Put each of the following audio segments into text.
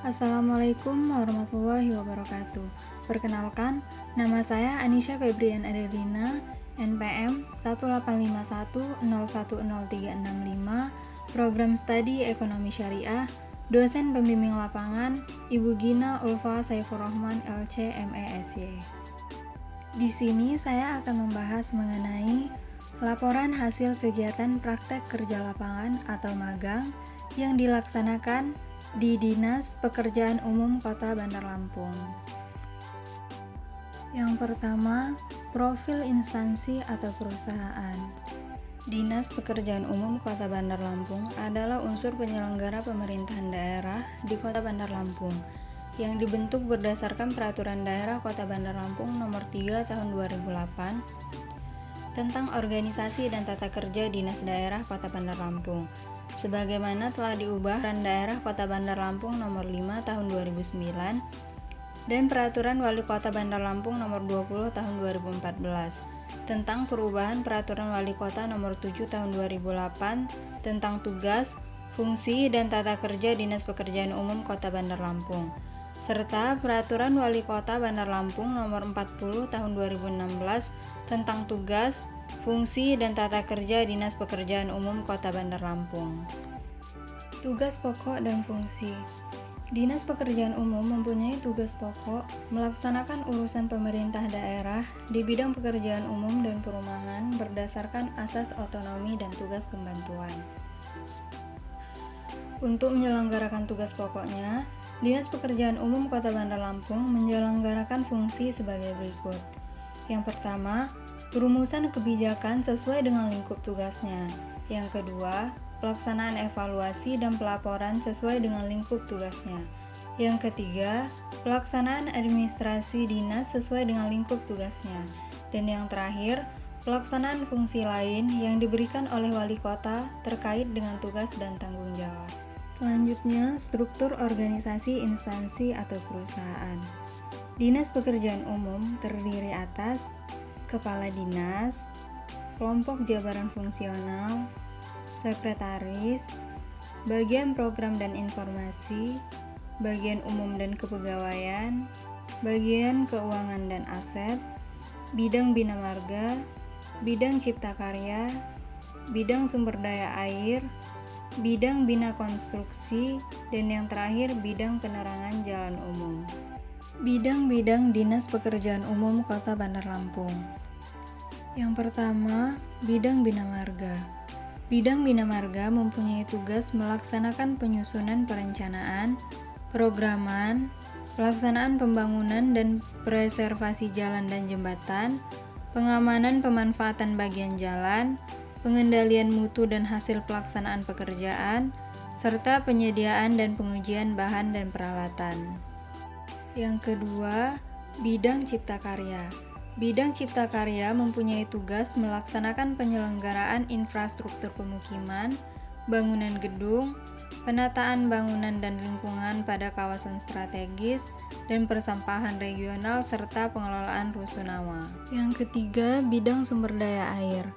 Assalamualaikum warahmatullahi wabarakatuh. Perkenalkan, nama saya Anisha Febrian Adelina, NPM 18510103665, Program Studi Ekonomi Syariah, dosen pembimbing lapangan, Ibu Gina Ulfa Saifur Rahman LC MESY. Di sini saya akan membahas mengenai laporan hasil kegiatan praktek kerja lapangan atau magang yang dilaksanakan di Dinas Pekerjaan Umum Kota Bandar Lampung. Yang pertama, profil instansi atau perusahaan. Dinas Pekerjaan Umum Kota Bandar Lampung adalah unsur penyelenggara pemerintahan daerah di Kota Bandar Lampung yang dibentuk berdasarkan Peraturan Daerah Kota Bandar Lampung Nomor 3 Tahun 2008 tentang organisasi dan tata kerja Dinas Daerah Kota Bandar Lampung, sebagaimana telah diubah Peraturan Daerah Kota Bandar Lampung Nomor 5 Tahun 2009 dan Peraturan Wali Kota Bandar Lampung Nomor 20 Tahun 2014 tentang perubahan Peraturan Wali Kota Nomor 7 Tahun 2008 tentang tugas, fungsi, dan tata kerja Dinas Pekerjaan Umum Kota Bandar Lampung, serta Peraturan Wali Kota Bandar Lampung Nomor 40 Tahun 2016 tentang tugas, fungsi, dan tata kerja Dinas Pekerjaan Umum Kota Bandar Lampung. Tugas pokok dan fungsi. Dinas Pekerjaan Umum mempunyai tugas pokok melaksanakan urusan pemerintah daerah di bidang pekerjaan umum dan perumahan berdasarkan asas otonomi dan tugas pembantuan. Untuk menyelenggarakan tugas pokoknya, Dinas Pekerjaan Umum Kota Bandar Lampung menyelenggarakan fungsi sebagai berikut. Yang pertama, perumusan kebijakan sesuai dengan lingkup tugasnya. Yang kedua, pelaksanaan evaluasi dan pelaporan sesuai dengan lingkup tugasnya. Yang ketiga, pelaksanaan administrasi dinas sesuai dengan lingkup tugasnya. Dan yang terakhir, pelaksanaan fungsi lain yang diberikan oleh wali kota terkait dengan tugas dan tanggung jawab. Selanjutnya, struktur organisasi instansi atau perusahaan. Dinas Pekerjaan Umum terdiri atas Kepala Dinas, Kelompok Jabaran Fungsional, Sekretaris, Bagian Program dan Informasi, Bagian Umum dan Kepegawaian, Bagian Keuangan dan Aset, Bidang Bina Marga, Bidang Cipta Karya, Bidang Sumber Daya Air, Bidang Bina Konstruksi, dan yang terakhir Bidang Penerangan Jalan Umum. Bidang-bidang Dinas Pekerjaan Umum Kota Bandar Lampung. Yang pertama, Bidang Bina Marga. Bidang Bina Marga mempunyai tugas melaksanakan penyusunan perencanaan, programan, pelaksanaan pembangunan dan preservasi jalan dan jembatan, pengamanan pemanfaatan bagian jalan, pengendalian mutu dan hasil pelaksanaan pekerjaan, serta penyediaan dan pengujian bahan dan peralatan. Yang kedua, Bidang Cipta Karya. Bidang Cipta Karya mempunyai tugas melaksanakan penyelenggaraan infrastruktur pemukiman, bangunan gedung, penataan bangunan dan lingkungan pada kawasan strategis, dan persampahan regional serta pengelolaan rusunawa. Yang ketiga, Bidang Sumber Daya Air.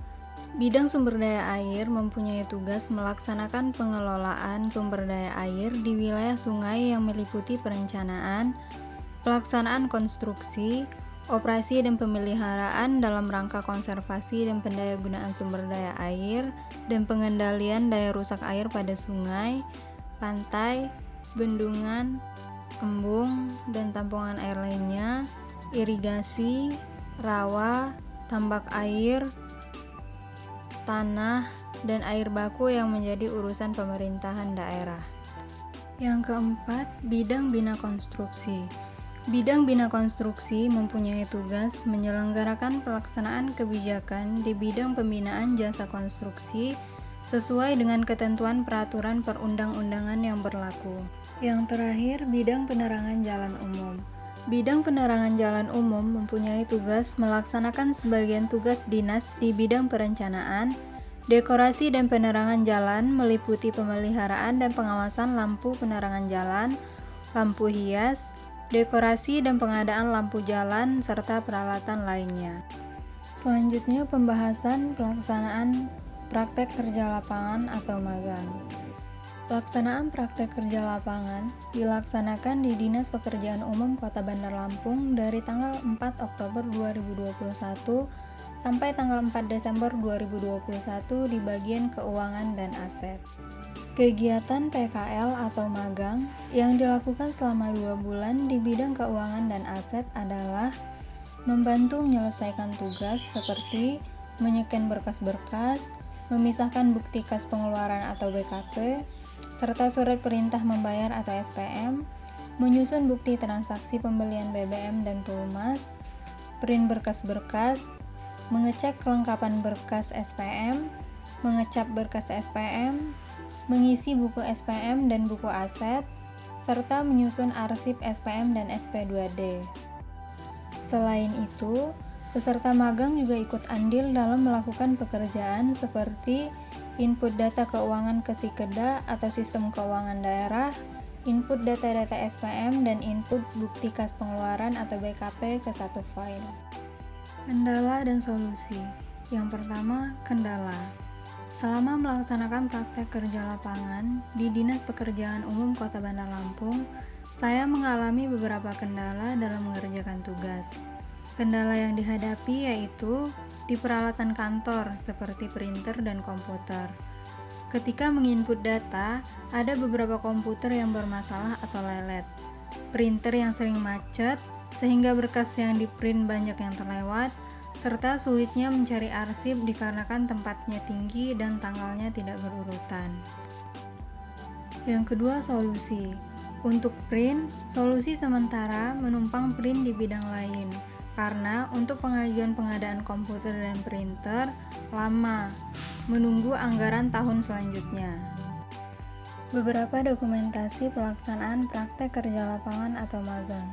Bidang Sumber Daya Air mempunyai tugas melaksanakan pengelolaan sumber daya air di wilayah sungai yang meliputi perencanaan, pelaksanaan konstruksi, operasi dan pemeliharaan dalam rangka konservasi dan pendayagunaan sumber daya air, dan pengendalian daya rusak air pada sungai, pantai, bendungan, embung, dan tampungan air lainnya, irigasi, rawa, tambak air, tanah, dan air baku yang menjadi urusan pemerintahan daerah. Yang keempat, Bidang Bina Konstruksi. Bidang Bina Konstruksi mempunyai tugas menyelenggarakan pelaksanaan kebijakan di bidang pembinaan jasa konstruksi sesuai dengan ketentuan peraturan perundang-undangan yang berlaku. Yang terakhir, Bidang Penerangan Jalan Umum. Bidang penerangan jalan umum mempunyai tugas melaksanakan sebagian tugas dinas di bidang perencanaan, dekorasi dan penerangan jalan meliputi pemeliharaan dan pengawasan lampu penerangan jalan, lampu hias, dekorasi dan pengadaan lampu jalan, serta peralatan lainnya. Selanjutnya, pembahasan pelaksanaan praktek kerja lapangan atau magang. Pelaksanaan praktek kerja lapangan dilaksanakan di Dinas Pekerjaan Umum Kota Bandar Lampung dari tanggal 4 Oktober 2021 sampai tanggal 4 Desember 2021 di bagian keuangan dan aset. Kegiatan PKL atau magang yang dilakukan selama 2 bulan di bidang keuangan dan aset adalah membantu menyelesaikan tugas seperti menyeken berkas-berkas, memisahkan bukti kas pengeluaran atau BKP, serta surat perintah membayar atau SPM, menyusun bukti transaksi pembelian BBM dan pelumas, print berkas-berkas, mengecek kelengkapan berkas SPM, mengecap berkas SPM, mengisi buku SPM dan buku aset, serta menyusun arsip SPM dan SP2D. Selain itu, peserta magang juga ikut andil dalam melakukan pekerjaan seperti input data keuangan ke Sikeda atau Sistem Keuangan Daerah, input data-data SPM, dan input bukti kas pengeluaran atau BKP ke satu file. Kendala dan solusi. Yang pertama, kendala. Selama melaksanakan praktek kerja lapangan di Dinas Pekerjaan Umum Kota Bandar Lampung, saya mengalami beberapa kendala dalam mengerjakan tugas. Kendala yang dihadapi yaitu di peralatan kantor seperti printer dan komputer. Ketika menginput data, ada beberapa komputer yang bermasalah atau lelet. Printer yang sering macet, sehingga berkas yang diprint banyak yang terlewat, serta sulitnya mencari arsip dikarenakan tempatnya tinggi dan tanggalnya tidak berurutan. Yang kedua, solusi. Untuk print, solusi sementara menumpang print di bidang lain, karena untuk pengajuan pengadaan komputer dan printer lama, menunggu anggaran tahun selanjutnya. Beberapa dokumentasi pelaksanaan praktek kerja lapangan atau magang.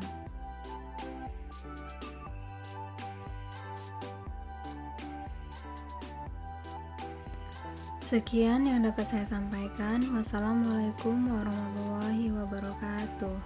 Sekian yang dapat saya sampaikan. Wassalamualaikum warahmatullahi wabarakatuh.